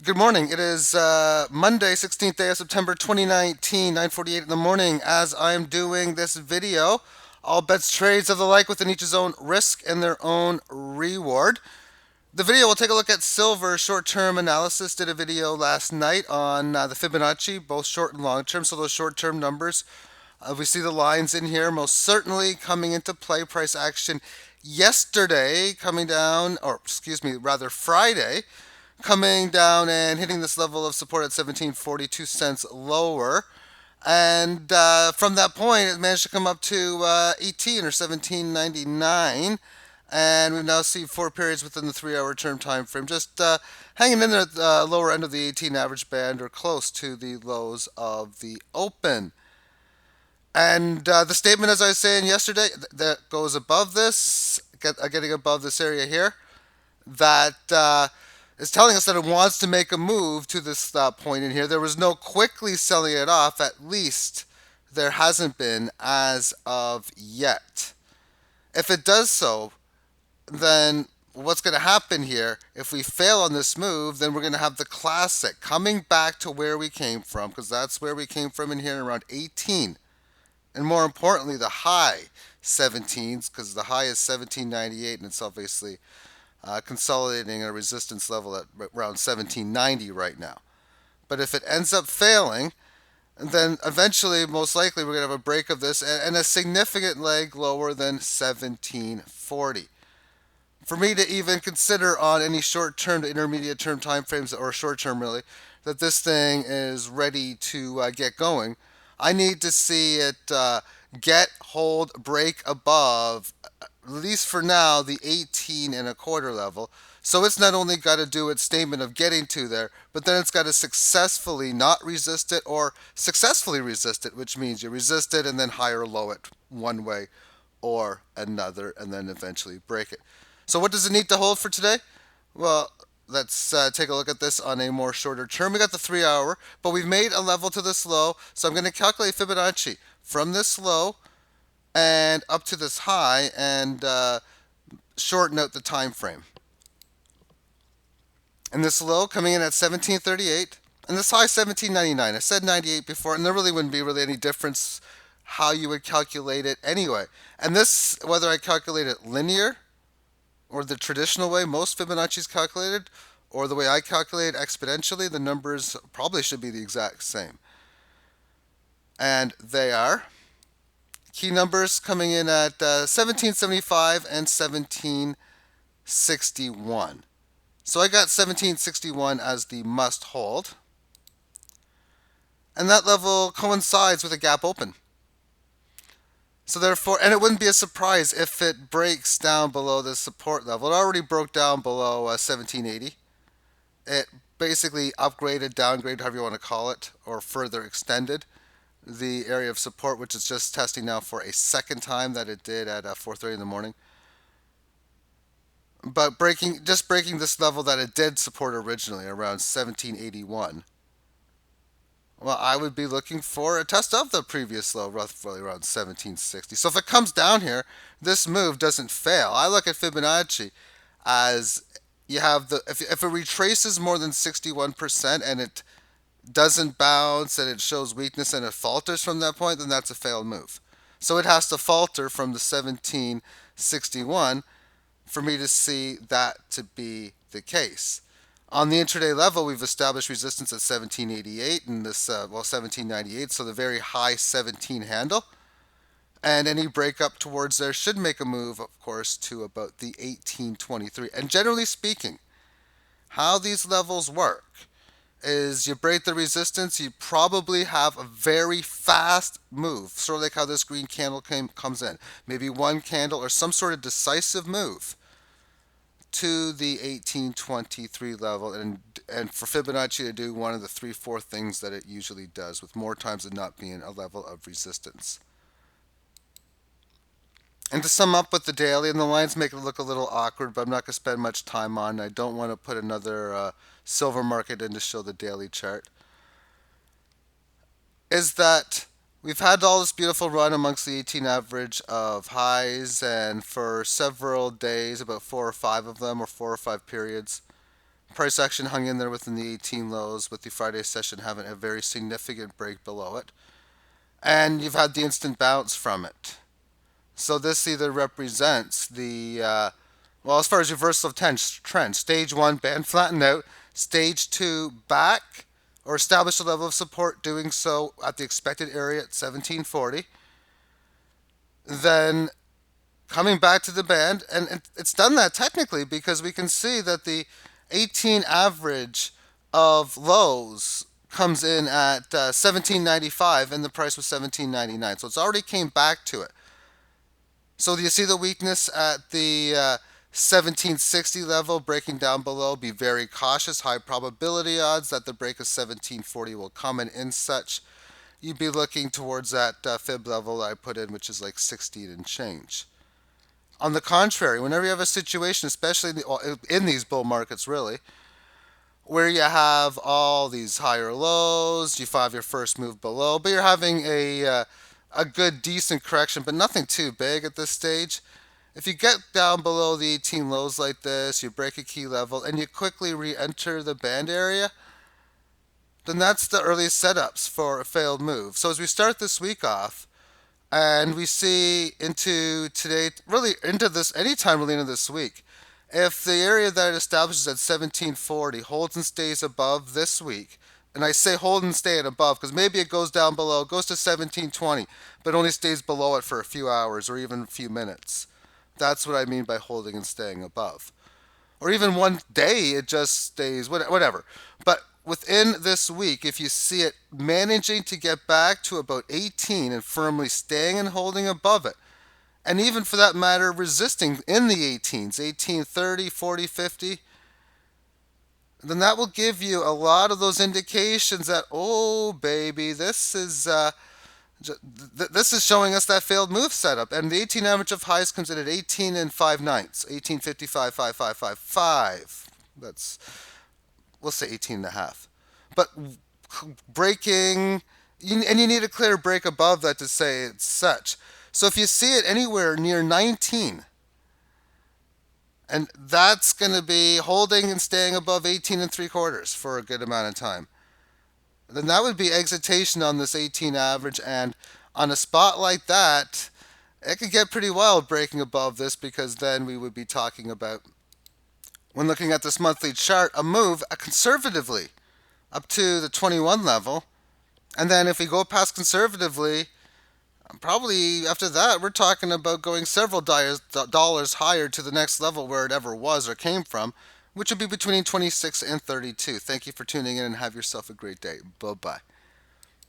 Good morning. It is Monday, 16th day of September 2019, 9:48 in the morning. As I am doing this video, all bets, trades of the like within each his own risk and their own reward. The video will take a look at silver short-term analysis. Did a video last night on the Fibonacci, both short and long term. So those short-term numbers, we see the lines in here most certainly coming into play. Price action yesterday coming down, or excuse me, rather Friday coming down and hitting this level of support at 17.42 cents lower. And from that point, it managed to come up to 18 or 17.99. And we've now seen four periods within the 3 hour term time frame, just hanging in there at the lower end of the 18 average band or close to the lows of the open. And the statement, as I was saying yesterday, that goes above this, getting above this area here, that is telling us that it wants to make a move to this point in here. There was no quickly selling it off, at least there hasn't been as of yet. If it does so, then what's going to happen here, if we fail on this move, then we're going to have the classic coming back to where we came from, because that's where we came from in here around 18. And more importantly, the high 17s, because the high is 1798, and it's obviously consolidating a resistance level at around 1790 right now. But if it ends up failing, then eventually, most likely, we're going to have a break of this and a significant leg lower than 1740. For me to even consider on any short-term to intermediate-term time frames, or short-term really, that this thing is ready to get going, I need to see it get, hold, break above, at least for now, the 18 and a quarter level. So it's not only got to do its statement of getting to there, but then it's got to successfully not resist it or successfully resist it, which means you resist it and then higher low it one way or another and then eventually break it. So what does it need to hold for today? Well, let's take a look at this on a more shorter term. We got the 3 hour, but we've made a level to this low. So I'm going to calculate Fibonacci from this low and up to this high and shorten out the time frame. And this low coming in at 1738 and this high 1799. I said 98 before, and there really wouldn't be really any difference how you would calculate it anyway. And this, whether I calculate it linear or the traditional way most Fibonacci's calculated, or the way I calculate exponentially, the numbers probably should be the exact same. And they are key numbers coming in at 1775 and 1761. So I got 1761 as the must hold. And that level coincides with a gap open. So therefore, and it wouldn't be a surprise if it breaks down below the support level. It already broke down below 1780. It basically upgraded, downgraded, however you want to call it, or further extended the area of support, which is just testing now for a second time that it did at 4:30 in the morning. But breaking this level that it did support originally around 1781. Well, I would be looking for a test of the previous low, roughly around 1760. So if it comes down here, this move doesn't fail. I look at Fibonacci as you have the if it retraces more than 61% and it doesn't bounce and it shows weakness and it falters from that point, then that's a failed move. So it has to falter from the 1761 for me to see that to be the case. On the intraday level, we've established resistance at 1788 and this, 1798, so the very high 17 handle. And any break up towards there should make a move, of course, to about the 1823. And generally speaking, how these levels work is you break the resistance, you probably have a very fast move, sort of like how this green candle comes in. Maybe one candle or some sort of decisive move to the 1823 level, and for Fibonacci to do one of the 3-4 things that it usually does, with more times than not being a level of resistance. And to sum up with the daily, and the lines make it look a little awkward, but I'm not going to spend much time on. I don't want to put another silver market in to show the daily chart. Is that we've had all this beautiful run amongst the 18 average of highs, and for several days, about 4 or 5 of them, or 4 or 5 periods, Price action hung in there within the 18 lows, with the Friday session having a very significant break below it. And you've had the instant bounce from it. So this either represents well, as far as reversal of trend, stage one, band flattened out, stage two, back, or establish a level of support, doing so at the expected area at 1740. Then coming back to the band, and it's done that technically because we can see that the 18 average of lows comes in at 1795 and the price was 1799. So it's already came back to it. So do you see the weakness at the 1760 level breaking down below? Be very cautious. High probability odds that the break of 1740 will come, and in such, you'd be looking towards that fib level that I put in, which is like 16 and change. On the contrary, whenever you have a situation, especially in these bull markets really, where you have all these higher lows, you have your first move below, but you're having a good, decent correction, but nothing too big at this stage. If you get down below the 18 lows like this, you break a key level, and you quickly re-enter the band area, then that's the earliest setups for a failed move. So as we start this week off, and we see into today, really into this, anytime really into this week, if the area that it establishes at 1740 holds and stays above this week, and I say hold and stay at above because maybe it goes down below, goes to 1720, but only stays below it for a few hours or even a few minutes. That's what I mean by holding and staying above. Or even one day it just stays, whatever. But within this week, if you see it managing to get back to about 18 and firmly staying and holding above it, and even for that matter, resisting in the 18s, 18, 30, 40, 50, then that will give you a lot of those indications that, oh baby, this is showing us that failed move setup. And the 18 average of highs comes in at 18 and 5/9, 1855, 5555. That's, we'll say 18 and a half. But breaking, and you need a clear break above that to say it's such. So if you see it anywhere near 19, and that's going to be holding and staying above 18 and 3/4 for a good amount of time, then that would be exitation on this 18 average. And on a spot like that, it could get pretty wild breaking above this, because then we would be talking about, when looking at this monthly chart, a move conservatively up to the 21 level. And then if we go past conservatively, probably after that, we're talking about going several dollars higher to the next level where it ever was or came from, which would be between 26 and 32. Thank you for tuning in and have yourself a great day. Bye-bye.